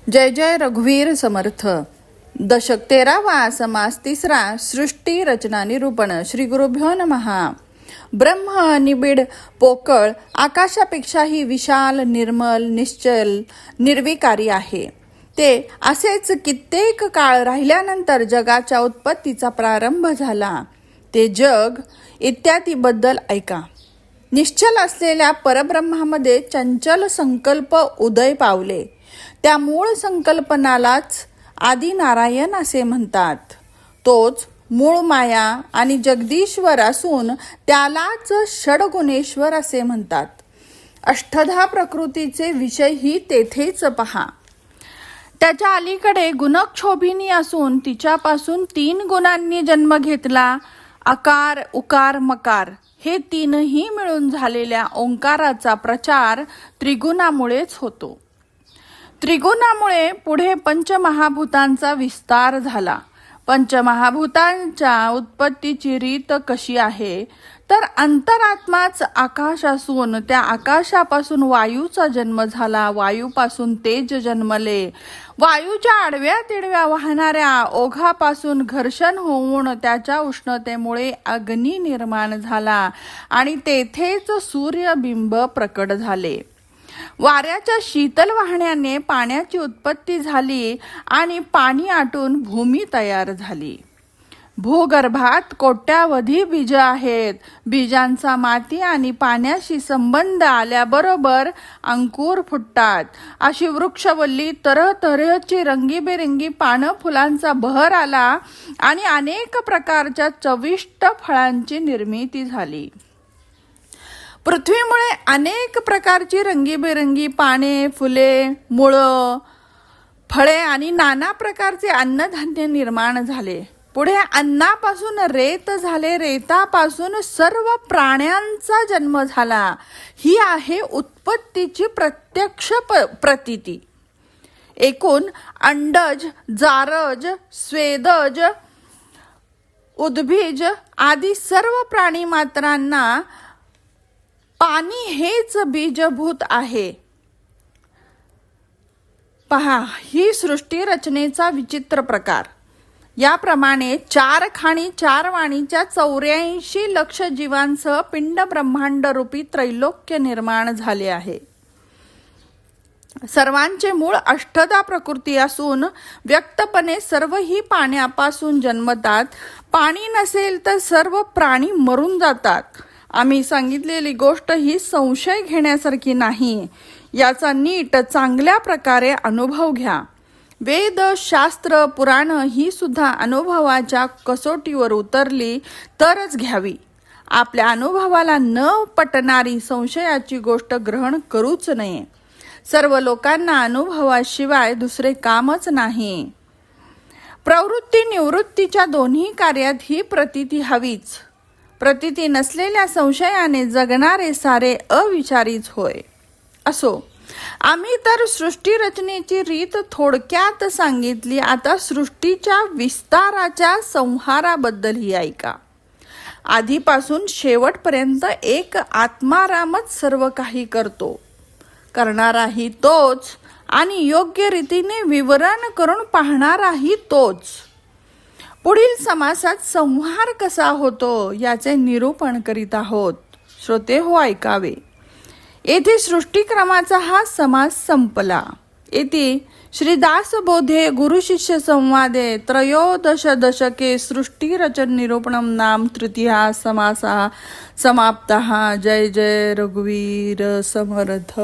जय जय रघुवीर समर्थ. दशक 13वा, समास 3रा. सृष्टी रचना निरूपण. श्री गुरुभ्यो नमः. ब्रह्म निबिड पोकळ आकाशापेक्षाही विशाल, निर्मल, निश्चल, निर्विकारी आहे. ते असेच कित्येक काळ राहिल्यानंतर जगाच्या उत्पत्तीचा प्रारंभ झाला. ते जग इत्यादी बद्दल ऐका. निश्चल असलेल्या परब्रह्मामध्ये चंचल संकल्प उदय पावले. त्या मूळ संकल्पनालाच आदी नारायण असे म्हणतात. तोच मूळ माया आणि जगदीश्वर असून त्यालाच षडगुणेश्वर असे म्हणतात. अष्टधा प्रकृतीचे विषयही तेथेच पहा. त्याच्या अलीकडे गुणक्षोभिनी असून तिच्यापासून 3 गुणांनी जन्म घेतला. अकार, उकार, मकार हे 3ही मिळून झालेल्या ओंकाराचा प्रचार त्रिगुणामुळेच होतो. त्रिगुणामुळे पुढे पंचमहाभूतांचा विस्तार झाला. पंचमहाभूतांच्या उत्पत्तीची रीत कशी आहे तर अंतरात्माच आकाश असून त्या आकाशापासून वायूचा जन्म झाला. वायूपासून तेज जन्मले. वायूच्या आडव्या तिडव्या वाहणाऱ्या ओघापासून घर्षण होऊन त्याच्या उष्णतेमुळे अग्नी निर्माण झाला आणि तेथेच सूर्यबिंब प्रकट झाले. वाऱ्याच्या शीतल वाहण्याने पाण्याची उत्पत्ती झाली आणि पाणी आटून भूमी तयार झाली. भूगर्भात कोट्यावधी बीज आहेत. बीजांचा माती आणि पाण्याशी संबंध आल्याबरोबर अंकुर फुटतात. अशी वृक्षवल्ली तऱ्हेची रंगीबेरंगी पानं फुलांचा बहर आला आणि अनेक प्रकारच्या चविष्ट फळांची निर्मिती झाली. पृथ्वीमुळे अनेक प्रकारची रंगीबेरंगी पाने, फुले, मुळं, फळे आणि नाना प्रकारचे अन्नधान्य निर्माण झाले. पुढे अन्नापासून रेत झाले. रेतापासून सर्व प्राण्यांचा जन्म झाला. ही आहे उत्पत्तीची प्रत्यक्ष प्रतीती. एकूण अंडज, जारज, स्वेदज, उद्भिज आदी सर्व प्राणी मात्रांना पाणी हेच बीजभूत आहे. पहा, ही सृष्टी रचनेचा विचित्र प्रकार. याप्रमाणे 4 खाणी 4 वाणीच्या 84 लक्ष जीवांसह पिंड ब्रह्मांड रूपी त्रैलोक्य निर्माण झाले आहे. सर्वांचे मूळ अष्टधा प्रकृती असून व्यक्तपणे सर्वही पाण्यापासून जन्मतात. पाणी नसेल तर सर्व प्राणी मरून जातात. आम्ही सांगितलेली गोष्ट ही संशय घेण्यासारखी नाही. याचा नीट चांगल्या प्रकारे अनुभव घ्या. वेद, शास्त्र, पुराण ही सुद्धा अनुभवाच्या कसोटीवर उतरली तरच घ्यावी. आपल्या अनुभवाला न पटणारी संशयाची गोष्ट ग्रहण करूच नये. सर्व लोकांना अनुभवाशिवाय दुसरे कामच नाही. प्रवृत्ती निवृत्तीच्या दोन्ही कार्यात ही प्रतीती हवीच. प्रतीती नसलेल्या संशयाने जगणारे सारे अविचारीच होय. असो, आम्ही तर सृष्टी रचनेची रीत थोडक्यात सांगितली. आता सृष्टीच्या विस्ताराच्या संहाराबद्दलही ऐका. आधीपासून शेवटपर्यंत एक आत्मारामच सर्व काही करतो. करणाराही तोच आणि योग्य रीतीने विवरण करून पाहणाराही तोच. पुढील समासात संहार कसा होतो याचे निरूपण करीत आहोत. श्रोते हो, ऐकावे. येथे सृष्टीक्रमाचा हा समास संपला. येथे श्रीदासबोधे गुरुशिष्य संवादे 13 दशके सृष्टिरचन निरूपणम नाम 3 समासः समाप्तः. जय जय रघुवीर समर्थ.